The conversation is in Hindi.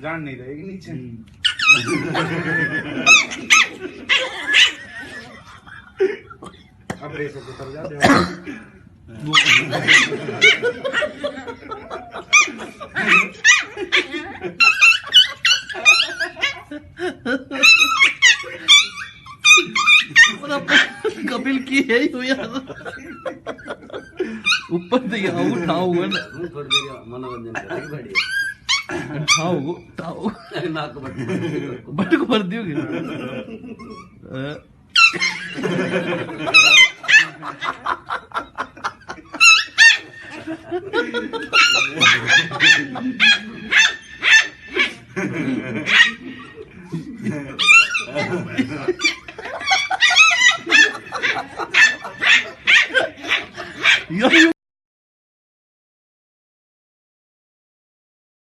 जान नहीं रहेगी नीचे। अब रेस उतर जा दे। कपिल की है ही हो यार। ऊपर से यहाँ उठाओ ना, थोड़ी देर मनोरंजन करेगी बढ़िया। उठाओ उठाओ, नाक को बट को भर दियोगे।